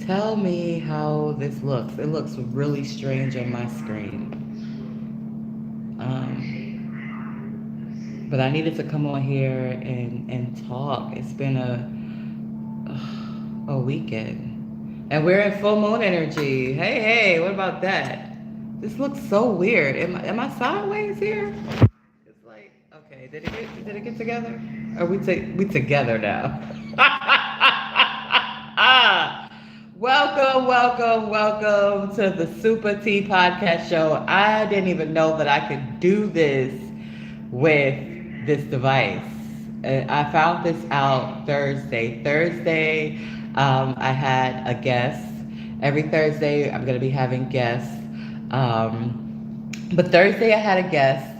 Tell me how this looks. It looks really strange on my screen. But I needed to come on here and talk. It's been a weekend. And we're in full moon energy. Hey, what about that? This looks so weird. Am I sideways here? It's like, okay, did it get together? Are we together now? Welcome to the SupaTea Podcast Show. I didn't even know that I could do this with this device. I found this out Thursday. I had a guest. Every Thursday, I'm going to be having guests. But Thursday, I had a guest.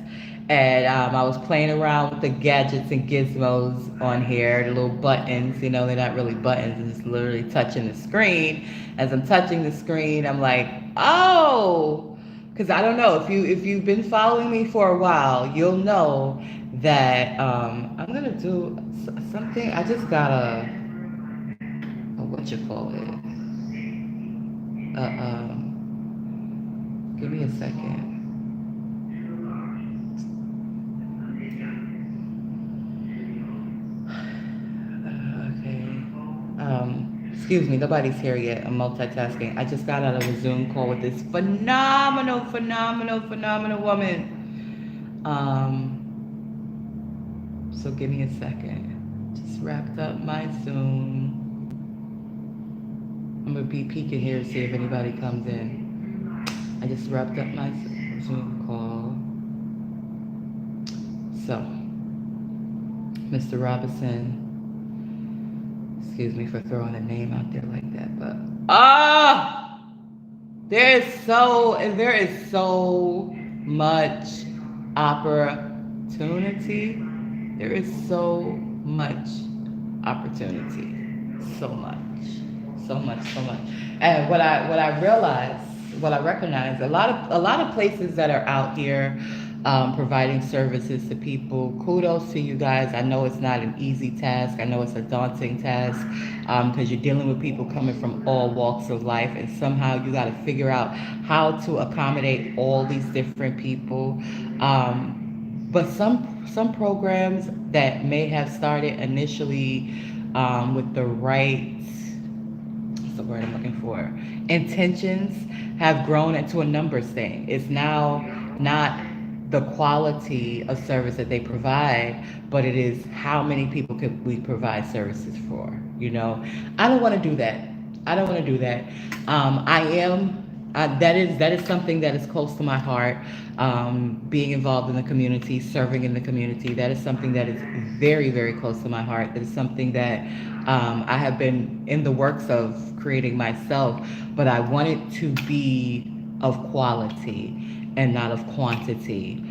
And I was playing around with the gadgets and gizmos on here, the little buttons. They're not really buttons. It's literally touching the screen. As I'm touching the screen, I'm like, oh, because I don't know if you've been following me for a while, you'll know that I'm gonna do something. I just got what you call it? Give me a second. Excuse me, nobody's here yet. I'm multitasking. I just got out of a Zoom call with this phenomenal woman. So give me a second. Just wrapped up my Zoom. I'm gonna be peeking here to see if anybody comes in. I just wrapped up my Zoom call. So, Mr. Robinson. Excuse me for throwing a name out there like that, but there is so much opportunity. There is so much opportunity. So much. And what I realized, what I recognize, a lot of places that are out here providing services to people. Kudos to you guys. I know it's not an easy task. I know it's a daunting task because you're dealing with people coming from all walks of life, and somehow you got to figure out how to accommodate all these different people. But some programs that may have started initially with the right, what's the word I'm looking for, intentions, have grown into a numbers thing. It's now not the quality of service that they provide, but it is how many people could we provide services for. I don't want to do that. That is something that is close to my heart. Being involved in the community, serving in the community, that is something that is very, very close to my heart. That is something that I have been in the works of creating myself, but I want it to be of quality and not of quantity.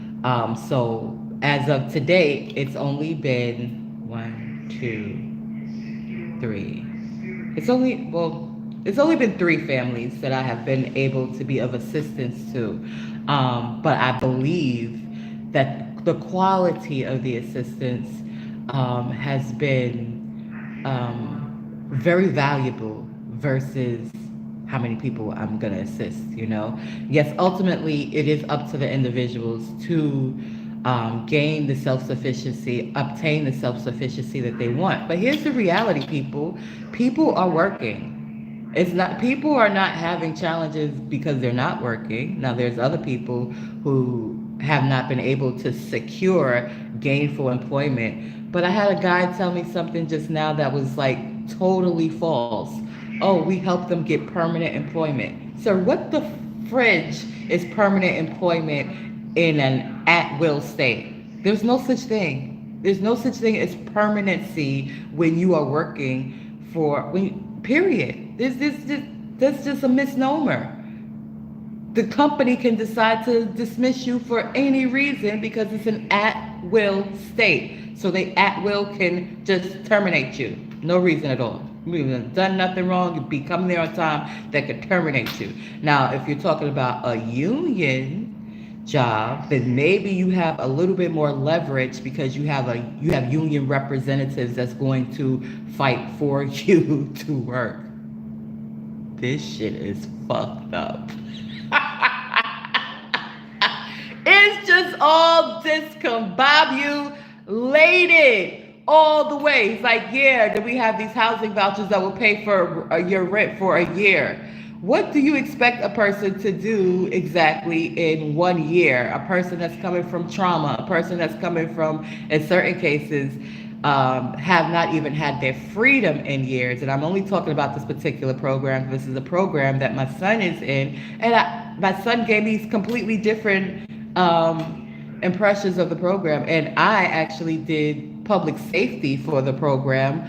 So as of today, it's only been 1, 2, 3. It's only been 3 families that I have been able to be of assistance to. But I believe that the quality of the assistance has been very valuable versus how many people I'm going to assist. Yes, ultimately it is up to the individuals to gain the self-sufficiency, obtain the self-sufficiency that they want. But here's the reality, people are working. People are not having challenges because they're not working. Now there's other people who have not been able to secure gainful employment. But I had a guy tell me something just now that was like totally false. Oh, we help them get permanent employment. So what the fridge is permanent employment in an at-will state? There's no such thing. There's no such thing as permanency when you are working period. That's just a misnomer. The company can decide to dismiss you for any reason because it's an at-will state. So they at-will can just terminate you. No reason at all. You've done nothing wrong. You'd be coming there on time. That could terminate you. Now, if you're talking about a union job, then maybe you have a little bit more leverage because you have union representatives that's going to fight for you to work. This shit is fucked up. It's just all discombobulated all the way. It's like, yeah, do we have these housing vouchers that will pay for your rent for a year? What do you expect a person to do exactly in 1 year? A person that's coming from trauma, a person that's coming from, in certain cases, have not even had their freedom in years. And I'm only talking about this particular program. This is a program that my son is in. And my son gave me completely different impressions of the program. And I actually did public safety for the program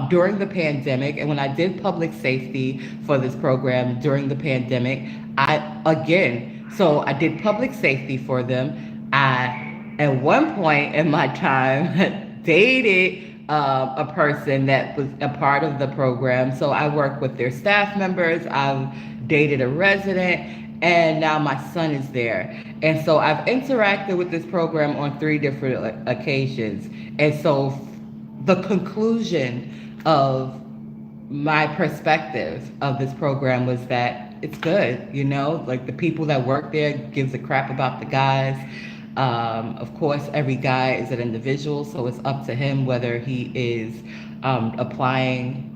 during the pandemic. And when I did public safety for this program during the pandemic, so I did public safety for them. At one point in my time, dated a person that was a part of the program. So I worked with their staff members. I've dated a resident. And now my son is there. And so I've interacted with this program on 3 different occasions. And so the conclusion of my perspective of this program was that it's good, like the people that work there gives a crap about the guys. Of course, every guy is an individual, so it's up to him whether he is applying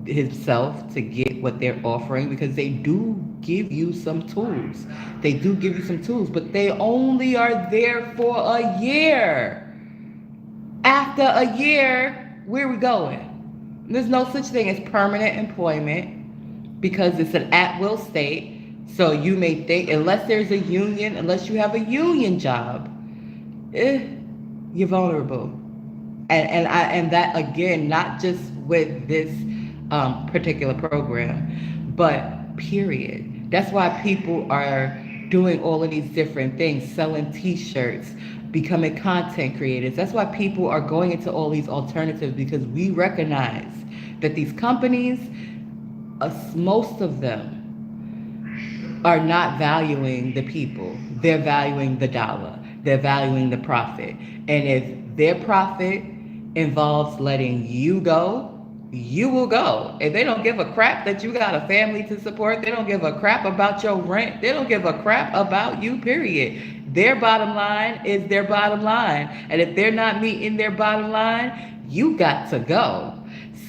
himself to get what they're offering, because they do give you some tools. They do give you some tools, but they only are there for a year. After a year, where are we going? There's no such thing as permanent employment because it's an at-will state. So you may think, unless there's a union, unless you have a union job, you're vulnerable. And that, again, not just with this particular program, but period. That's why people are doing all of these different things, selling t-shirts, becoming content creators. That's why people are going into all these alternatives, because we recognize that these companies, most of them, are not valuing the people. They're valuing the dollar. They're valuing the profit. And if their profit involves letting you go, you will go. And they don't give a crap that you got a family to support. They don't give a crap about your rent. They don't give a crap about you, period. Their bottom line is their bottom line. And if they're not meeting their bottom line, you got to go.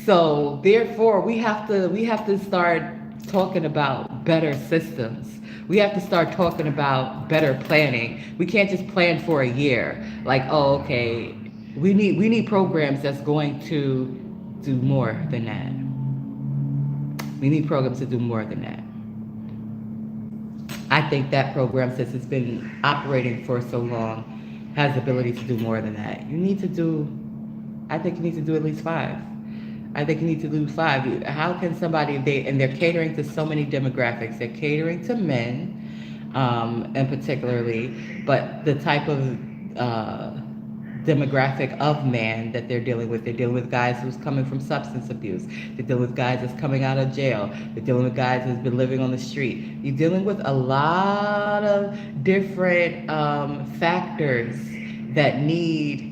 So therefore, we have to start talking about better systems. We have to start talking about better planning. We can't just plan for a year. Like, oh, okay, we need programs that's going to do more than that. We need programs to do more than that. I think that program, since it's been operating for so long, has the ability to do more than that. I think you need to do at least 5. I think you need to do 5. How can somebody, and they're catering to so many demographics. They're catering to men, and particularly, but the type of demographic of man that they're dealing with guys who's coming from substance abuse. They're dealing with guys that's coming out of jail. They're dealing with guys who's been living on the street. You're dealing with a lot of different factors that need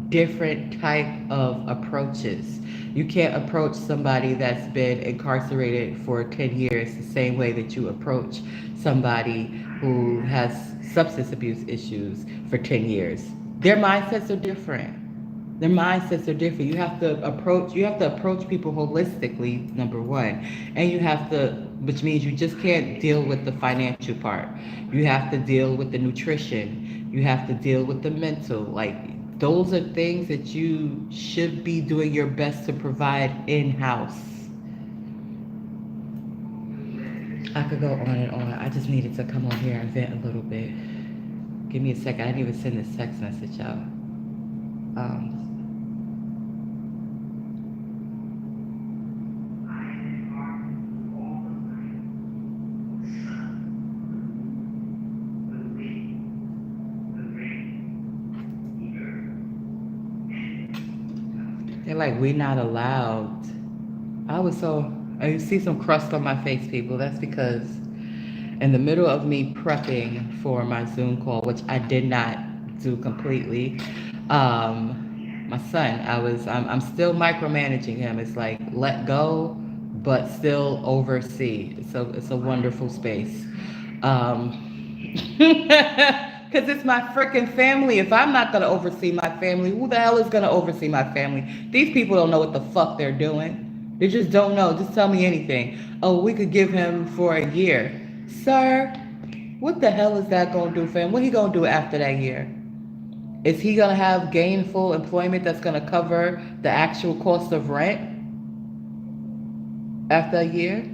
different type of approaches. You can't approach somebody that's been incarcerated for 10 years the same way that you approach somebody who has substance abuse issues for 10 years. Their mindsets are different. You have to approach people holistically, number one. And which means you just can't deal with the financial part. You have to deal with the nutrition. You have to deal with the mental. Those are things that you should be doing your best to provide in-house. I could go on and on. I just needed to come on here and vent a little bit. Give me a second. I didn't even send this text message out. They're like, we're not allowed. You see some crust on my face, people. That's because in the middle of me prepping for my Zoom call, which I did not do completely, my son, I'm still micromanaging him. It's like, let go, but still oversee. It's a wonderful space. Because it's my freaking family. If I'm not going to oversee my family, who the hell is going to oversee my family? These people don't know what the fuck they're doing. They just don't know. Just tell me anything. Oh, we could give him for a year. Sir, what the hell is that going to do for him? What he going to do after that year? Is he going to have gainful employment that's going to cover the actual cost of rent after a year?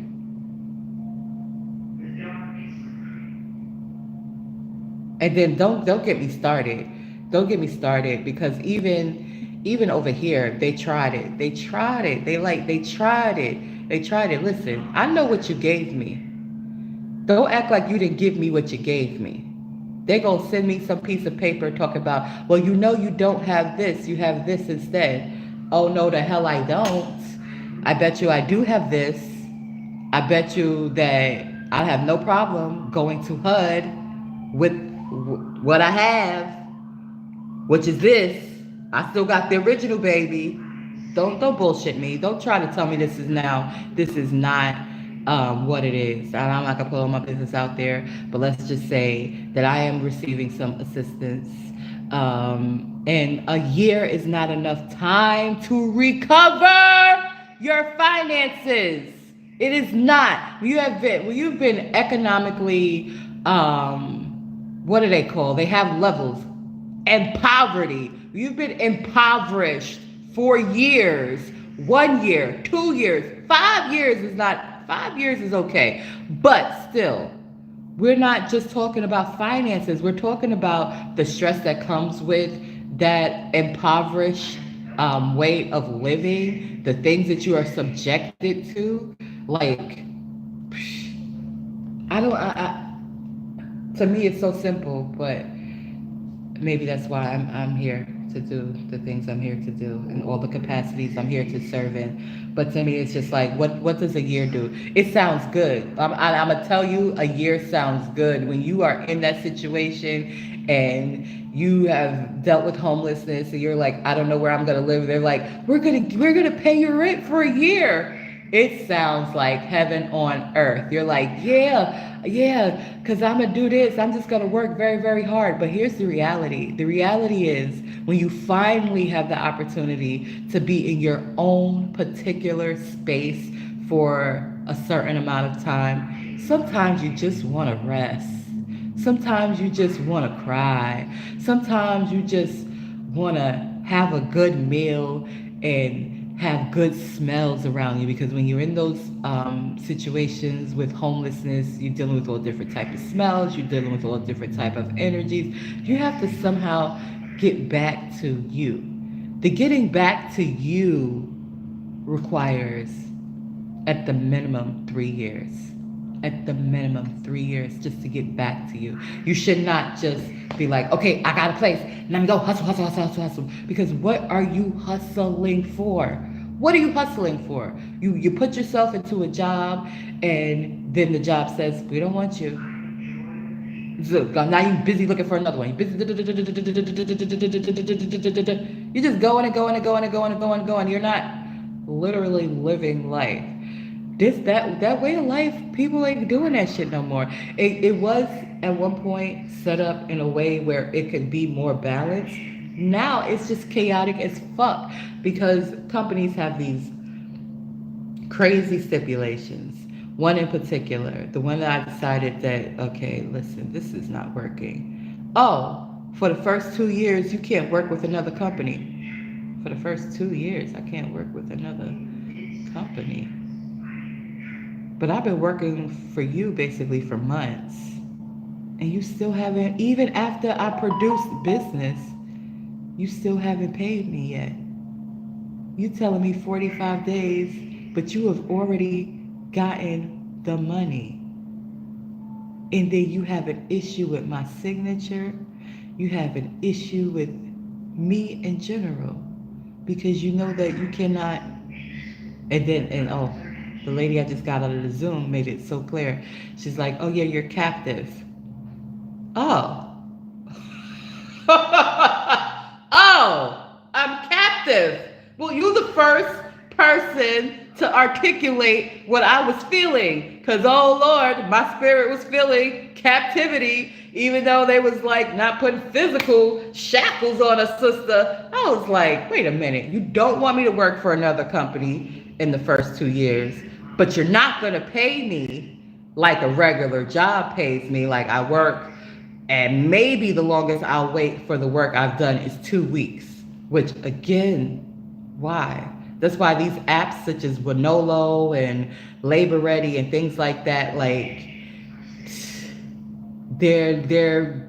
And then don't get me started. Don't get me started because even over here, they tried it. They tried it. They tried it. They tried it. Listen, I know what you gave me. Don't act like you didn't give me what you gave me. They gonna send me some piece of paper talking about, well, you know you don't have this, you have this instead. Oh no, the hell I don't. I bet you I do have this. I bet you that I have no problem going to HUD with what I have, which is this. I still got the original, baby. Don't bullshit me. Don't try to tell me this is not what it is. I'm not gonna put all my business out there, but let's just say that I am receiving some assistance. And a year is not enough time to recover your finances. It is not. When you've been economically, what do they call? They have levels. And poverty. You've been impoverished for years. 1 year, 2 years, 5 years is not, 5 years is okay. But still, we're not just talking about finances. We're talking about the stress that comes with that impoverished way of living, the things that you are subjected to. Like, to me, it's so simple, but maybe that's why I'm here to do the things I'm here to do and all the capacities I'm here to serve in. But to me, it's just like, what does a year do? It sounds good. I'm gonna tell you, a year sounds good when you are in that situation and you have dealt with homelessness and you're like, I don't know where I'm gonna live. They're like, we're gonna pay your rent for a year. It sounds like heaven on earth. You're like, yeah, because I'm going to do this. I'm just going to work very, very hard. But here's the reality. The reality is when you finally have the opportunity to be in your own particular space for a certain amount of time, sometimes you just want to rest. Sometimes you just want to cry. Sometimes you just want to have a good meal and have good smells around you, because when you're in those situations with homelessness, you're dealing with all different type of smells, you're dealing with all different type of energies. You have to somehow get back to you. The getting back to you requires at the minimum 3 years. At the minimum 3 years just to get back to you. You should not just be like, okay, I got a place. Let me go hustle. Because what are you hustling for? What are you hustling for? You put yourself into a job and then the job says, we don't want you. So now you're busy looking for another one. You're busy. You're just going. You're not literally living life. That way of life, people ain't doing that shit no more. It was at one point set up in a way where it could be more balanced. Now it's just chaotic as fuck because companies have these crazy stipulations. One in particular, the one that I decided that, okay, listen, this is not working. Oh, for the first 2 years, you can't work with another company. For the first 2 years, I can't work with another company. But I've been working for you basically for months. And you still haven't, even after I produced business, you still haven't paid me yet. You telling me 45 days, but you have already gotten the money. And then you have an issue with my signature. You have an issue with me in general. Because you know that you cannot, the lady I just got out of the Zoom made it so clear. She's like, oh yeah, you're captive. Oh. Oh, I'm captive. Well, you're the first person to articulate what I was feeling. Because, oh Lord, my spirit was feeling captivity, even though they was like not putting physical shackles on a sister. I was like, wait a minute, you don't want me to work for another company in the first 2 years, but you're not going to pay me like a regular job pays me. Like I work, and maybe the longest I'll wait for the work I've done is 2 weeks, which again, why? That's why these apps such as Winolo and Labor Ready and things like that, like they're they're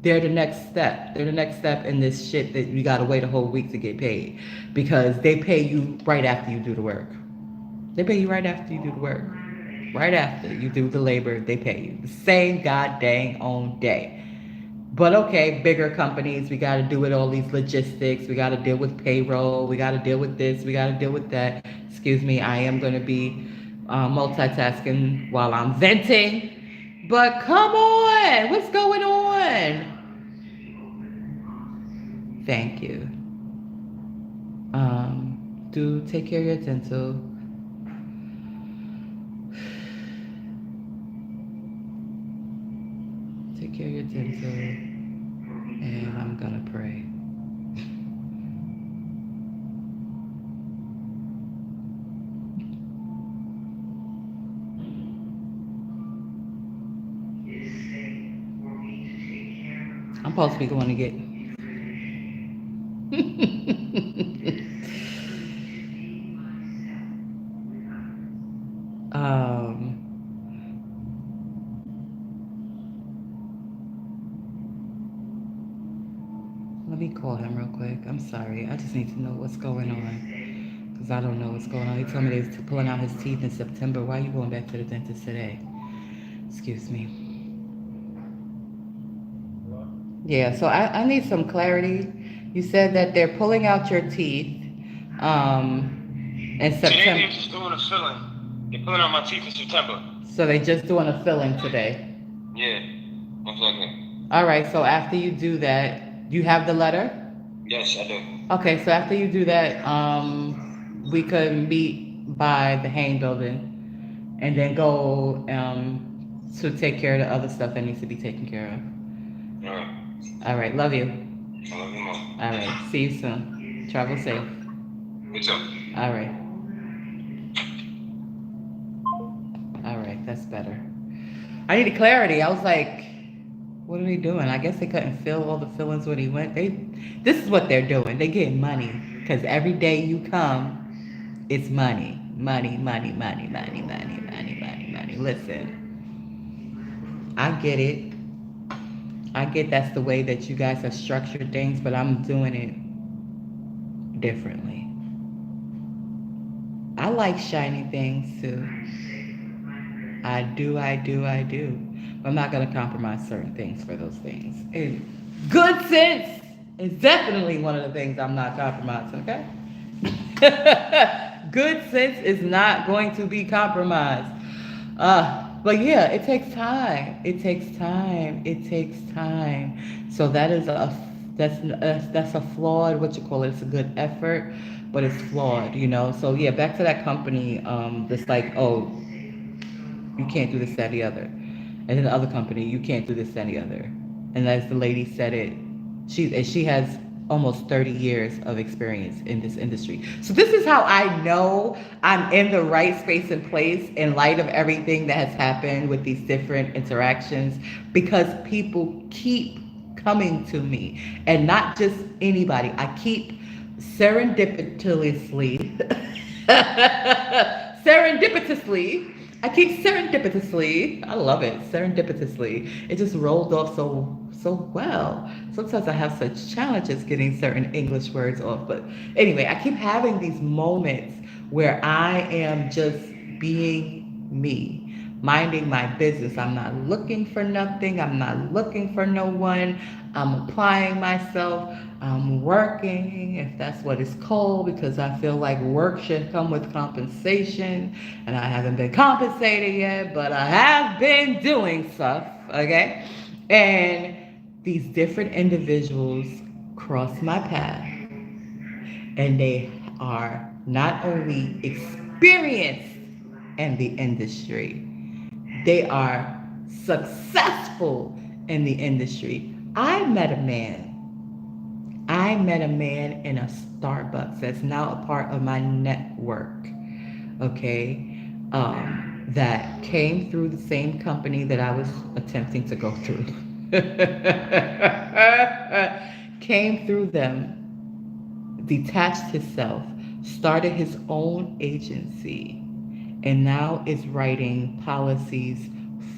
they're the next step. They're the next step in this shit that you gotta wait a whole week to get paid. Because they pay you right after you do the work. They pay you right after you do the work. Right after you do the labor, they pay you. The same god dang on day. But okay, bigger companies, we got to do with all these logistics. We got to deal with payroll. We got to deal with this. We got to deal with that. Excuse me, I am going to be multitasking while I'm venting. But come on, what's going on? Thank you. Do take care of your dental. Take care of your dental. And I'm going to pray. I'm supposed to be going to get let me call him real quick. I'm sorry. I just need to know what's going on. Because I don't know what's going on. He told me they was pulling out his teeth in September. Why are you going back to the dentist today? Excuse me. Yeah, so I need some clarity. You said that they're pulling out your teeth in September. Today they're just doing a filling. They're pulling out my teeth in September. So they're just doing a filling today? Yeah, most likely. All right, so after you do that, you have the letter? Yes, I do. Okay, so after you do that, we could meet by the Hain building and then go to take care of the other stuff that needs to be taken care of. All right. All right, love you. I love you more. All right, see you soon. Travel safe. You too. All right. All right, that's better. I needed clarity. I was like, what are they doing? I guess they couldn't fill all the fillings when he went. This is what they're doing. They get money because every day you come, it's money, money, money, money, money, money, money, money, money. Listen, I get it. I get that's the way that you guys have structured things, but I'm doing it differently. I like shiny things too. I do. I'm not going to compromise certain things for those things. And good sense is definitely one of the things I'm not compromising, okay? Good sense is not going to be compromised. But yeah, it takes time. It takes time. So that's a flawed, what you call it? It's a good effort, but it's flawed, you know? So yeah, back to that company, that's like, oh, you can't do this, that, the other. And then the other company, you can't do this, that, the other. And as the lady said it, she has almost 30 years of experience in this industry. So this is how I know I'm in the right space and place in light of everything that has happened with these different interactions, because people keep coming to me, and not just anybody. I keep serendipitously I love it, serendipitously. It just rolled off so well. Sometimes I have such challenges getting certain English words off. But anyway, I keep having these moments where I am just being me, minding my business. I'm not looking for nothing. I'm not looking for no one. I'm applying myself. I'm working, if that's what it's called, because I feel like work should come with compensation, and I haven't been compensated yet, but I have been doing stuff, okay? And these different individuals cross my path, and they are not only experienced in the industry. They are successful in the industry. I met a man in a Starbucks that's now a part of my network, okay, that came through the same company that I was attempting to go through. Came through them, detached himself, started his own agency, and now is writing policies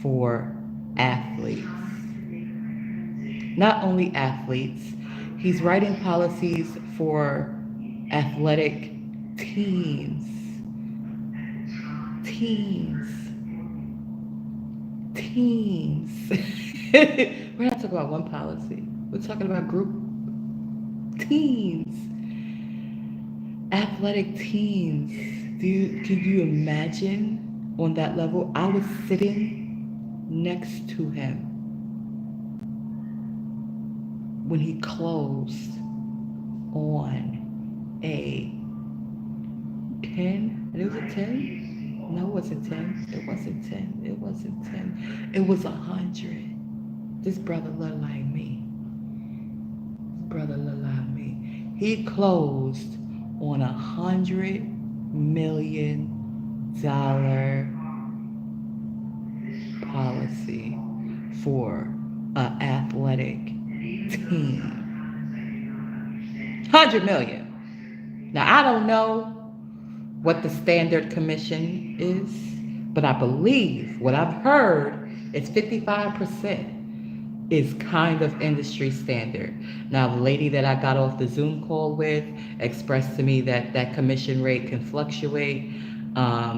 for athletes. Not only athletes, he's writing policies for athletic teams. Teams. Teams. We're not talking about one policy. We're talking about group teams. Athletic teams. Can you imagine on that level? I was sitting next to him when he closed on a 10. And it was a 10? No, it wasn't 10. It wasn't 10. It wasn't 10. It was 100. This brother looked like me. Brother looked like me. He closed on $100 million policy for an athletic team. 100 million. Now I don't know what the standard commission is, but I believe what I've heard is 55% is kind of industry standard. Now, the lady that I got off the Zoom call with expressed to me that that commission rate can fluctuate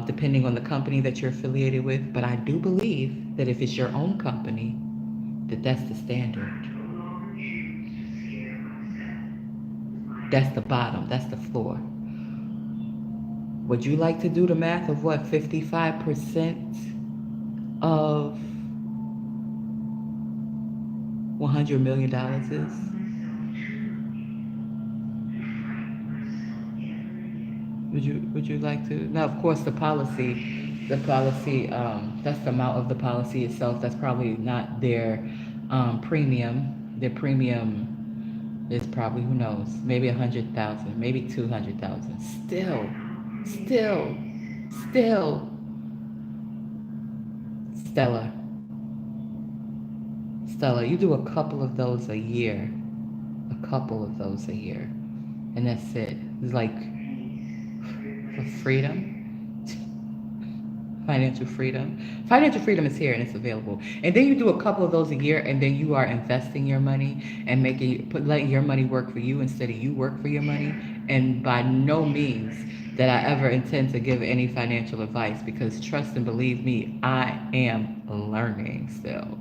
depending on the company that you're affiliated with. But I do believe that if it's your own company, that that's the standard. That's the bottom. That's the floor. Would you like to do the math of what 55% of $100 million is? Would you like to? Now, of course, the policy, that's the amount of the policy itself. That's probably not their premium. Their premium is probably, who knows, maybe 100,000, maybe 200,000. Still, Stella, you do a couple of those a year, and that's it. It's like for freedom, financial freedom. Financial freedom is here and it's available. And then you do a couple of those a year, and then you are investing your money and letting your money work for you instead of you work for your money. And by no means that I ever intend to give any financial advice, because trust and believe me, I am learning still.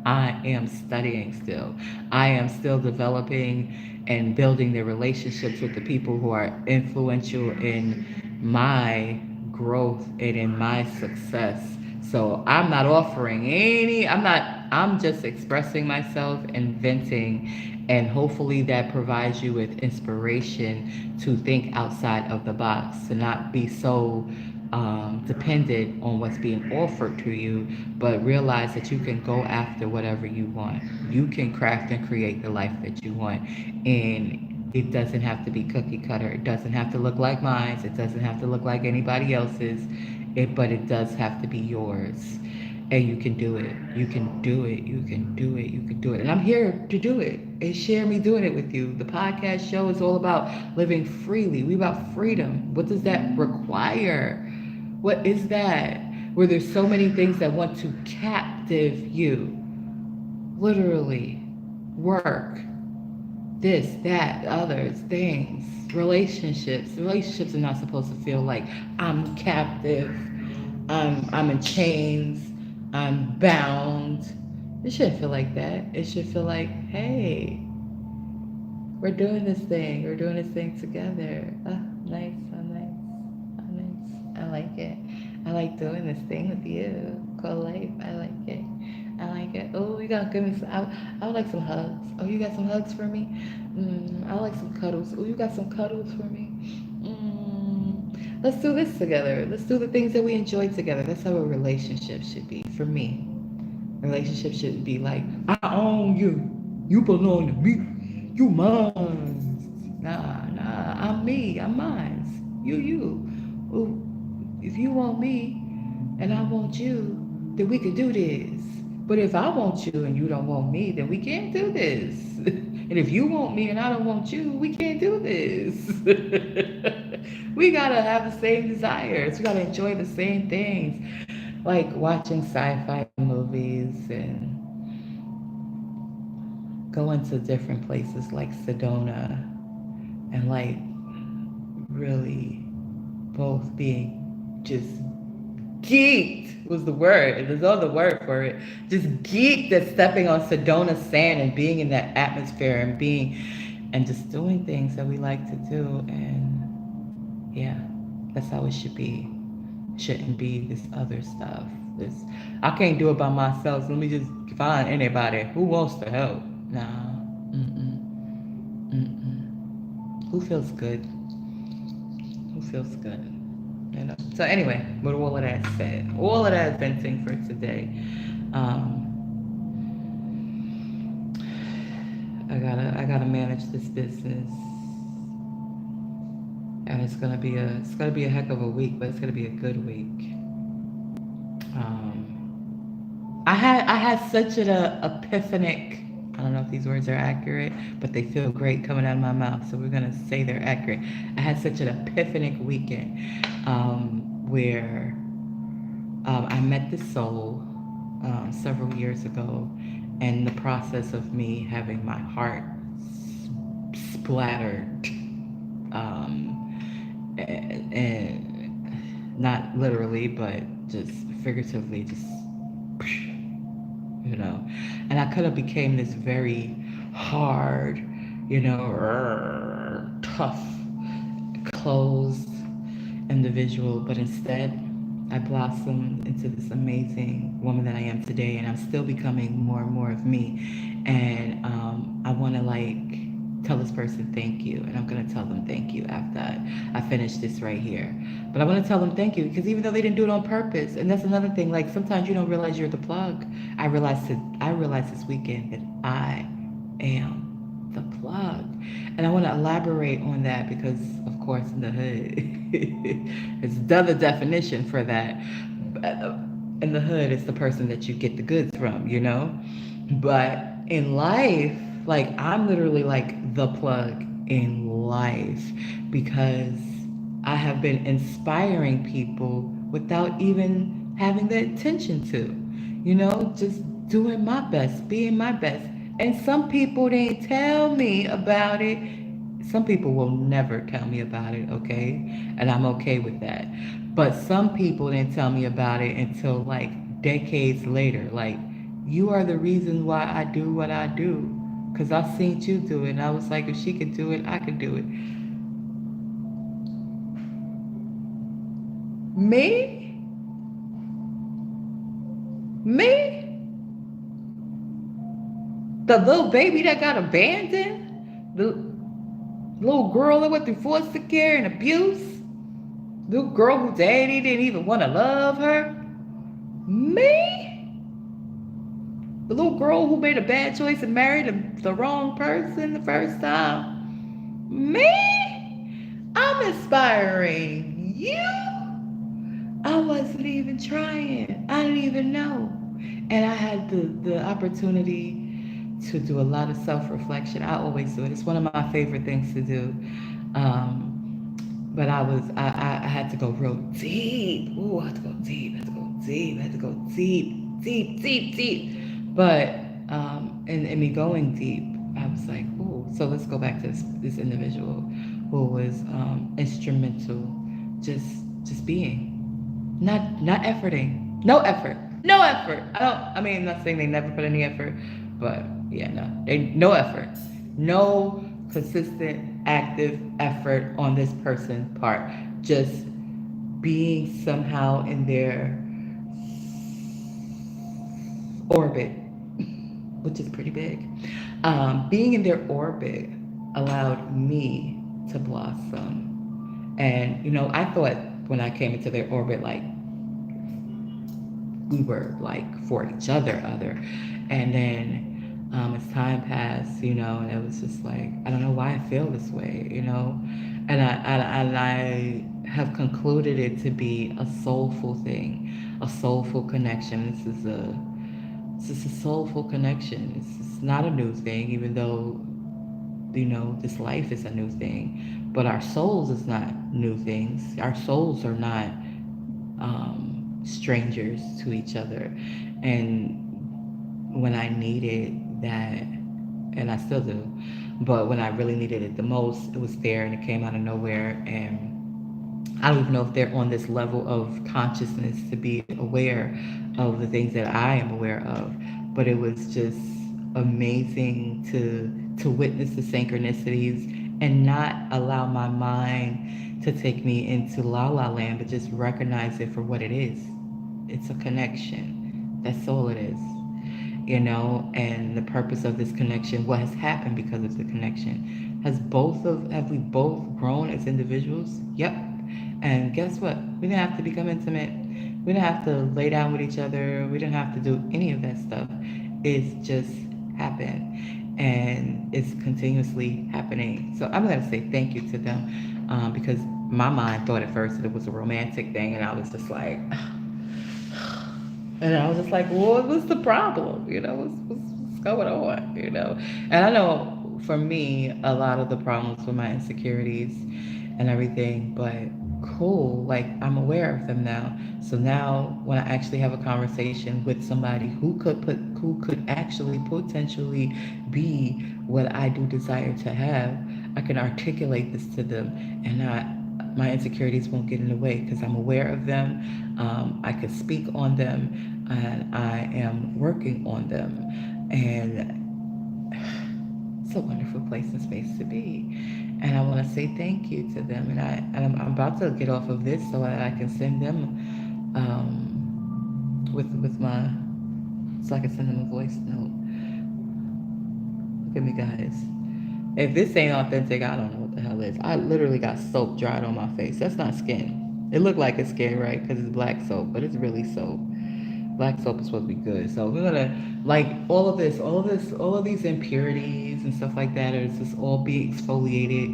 I am studying still. I am still developing and building the relationships with the people who are influential in my growth and in my success. So I'm not offering I'm just expressing myself and venting, and hopefully that provides you with inspiration to think outside of the box, to not be so dependent on what's being offered to you, but realize that you can go after whatever you want. You can craft and create the life that you want. And it doesn't have to be cookie cutter. It doesn't have to look like mine. It doesn't have to look like anybody else's. But it does have to be yours. And you can do it. You can do it. You can do it. You can do it. And I'm here to do it and share me doing it with you. The podcast show is all about living freely. We about freedom. What does that require? What is that? Where there's so many things that want to captive you. Literally. Work. This, that, others, things. Relationships. Relationships are not supposed to feel like I'm captive. I'm in chains. I'm bound. It shouldn't feel like that. It should feel like, hey, we're doing this thing. We're doing this thing together. Oh, nice. Oh, nice. Oh, nice. I like it. I like doing this thing with you. Co-life. I like it. I like it. Oh, you gotta give me some. I would like some hugs. Oh, you got some hugs for me? I like some cuddles. Oh, you got some cuddles for me? Let's do this together. Let's do the things that we enjoy together. That's how a relationship should be for me. Relationship shouldn't be like, I own you. You belong to me. You mine. Nah. I'm me. I'm mine. You. Well, if you want me and I want you, then we can do this. But if I want you and you don't want me, then we can't do this. And if you want me and I don't want you, we can't do this. We gotta have the same desires. We gotta enjoy the same things. Like watching sci-fi movies and going to different places like Sedona and like really both being just geeked was the word. There's no other word for it. Just geeked at stepping on Sedona sand and being in that atmosphere and being and just doing things that we like to do. And yeah, that's how it should be. Shouldn't be this other stuff. This I can't do it by myself. So let me just find anybody who wants to help. Nah. Mm-mm. Mm-mm. Who feels good? Who feels good? You know. So anyway, with all of that said, all of that venting for today, um, I gotta manage this business, and it's gonna be a heck of a week, but it's gonna be a good week. I had such an epiphanic. I don't know if these words are accurate, but they feel great coming out of my mouth, so we're gonna say they're accurate. I had such an epiphanic weekend where I met this soul several years ago, and the process of me having my heart splattered, and not literally, but just figuratively, just you know, and I could have became this very hard, tough, closed individual, but instead I blossomed into this amazing woman that I am today, and I'm still becoming more and more of me. And I want to tell this person thank you, and I'm gonna tell them thank you after I finish this right here. But I want to tell them thank you because even though they didn't do it on purpose, and that's another thing. Like sometimes you don't realize you're the plug. I realized this weekend that I am the plug, and I want to elaborate on that because, of course, in the hood, it's the definition for that. In the hood, it's the person that you get the goods from, But in life, like I'm literally like the plug in life because I have been inspiring people without even having the intention to, just doing my best, being my best. And some people didn't tell me about it. Some people will never tell me about it, okay? And I'm okay with that. But some people didn't tell me about it until like decades later. Like, you are the reason why I do what I do. Because I seen you do it. And I was like, if she could do it, I could do it. Me? Me? The little baby that got abandoned? The little girl that went through foster care and abuse? The girl whose daddy didn't even want to love her? Me? The little girl who made a bad choice and married the wrong person the first time? Me? I'm inspiring you? I wasn't even trying. I didn't even know. And I had the opportunity to do a lot of self-reflection. I always do it. It's one of my favorite things to do. But I had to go real deep. Ooh, I had to go deep. I had to go deep. I had to go deep, deep, deep, deep. But in me going deep, I was like, ooh. So let's go back to this individual who was instrumental, just being, not efforting, no effort, no effort. I mean, I'm not saying they never put any effort, but yeah, no effort, no consistent, active effort on this person's part. Just being somehow in their orbit, which is pretty big. Being in their orbit allowed me to blossom And, I thought when I came into their orbit, like, we were like for each other. And then as time passed, and it was just like, I don't know why I feel this way. And I have concluded it to be a soulful thing, a soulful connection. This is a soulful connection. It's not a new thing, even though this life is a new thing, but our souls is not new things. Our souls are not strangers to each other. And when I needed that, and I still do, but when I really needed it the most, it was there and it came out of nowhere. And I don't even know if they're on this level of consciousness to be aware of the things that I am aware of. But it was just amazing to witness the synchronicities and not allow my mind to take me into la la land, but just recognize it for what it is. It's a connection. That's all it is. And the purpose of this connection, what has happened because of the connection, have we both grown as individuals? Yep. And guess what? We didn't have to become intimate. We didn't have to lay down with each other. We didn't have to do any of that stuff. It's just happened. And it's continuously happening. So I'm going to say thank you to them because my mind thought at first that it was a romantic thing. And I was just like, and I was just like, well, what's the problem? What's going on? And I know for me, a lot of the problems with my insecurities and everything, but cool, like I'm aware of them now. So now when I actually have a conversation with somebody who could actually potentially be what I do desire to have, I can articulate this to them and not my insecurities won't get in the way because I'm aware of them. I can speak on them, and I am working on them. And it's a wonderful place and space to be. And I want to say thank you to them. And I'm about to get off of this so that I can send them with my so I can send them a voice note. Look at me, guys. If this ain't authentic, I don't know what the hell is. I literally got soap dried on my face. That's not skin. It looked like it's skin, right? Because it's black soap, but it's really soap. Black soap is supposed to be good. So we're gonna like all of these impurities and stuff like that is just all being exfoliated,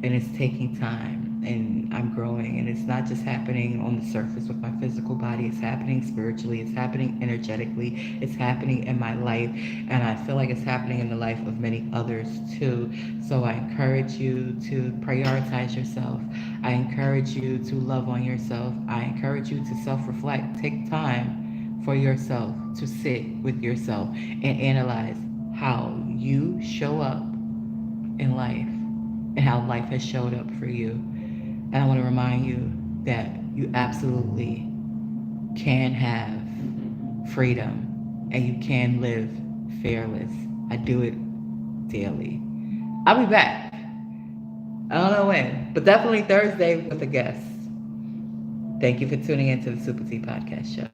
and it's taking time. And I'm growing, and it's not just happening on the surface with my physical body. It's happening spiritually. It's happening energetically. It's happening in my life, and I feel like it's happening in the life of many others too. So I encourage you to prioritize yourself. I encourage you to love on yourself. I encourage you to self-reflect. Take time for yourself to sit with yourself and analyze how you show up in life and how life has showed up for you. And I want to remind you that you absolutely can have freedom and you can live fearless. I do it daily. I'll be back. I don't know when, but definitely Thursday with a guest. Thank you for tuning into the SupaTea Podcast Show.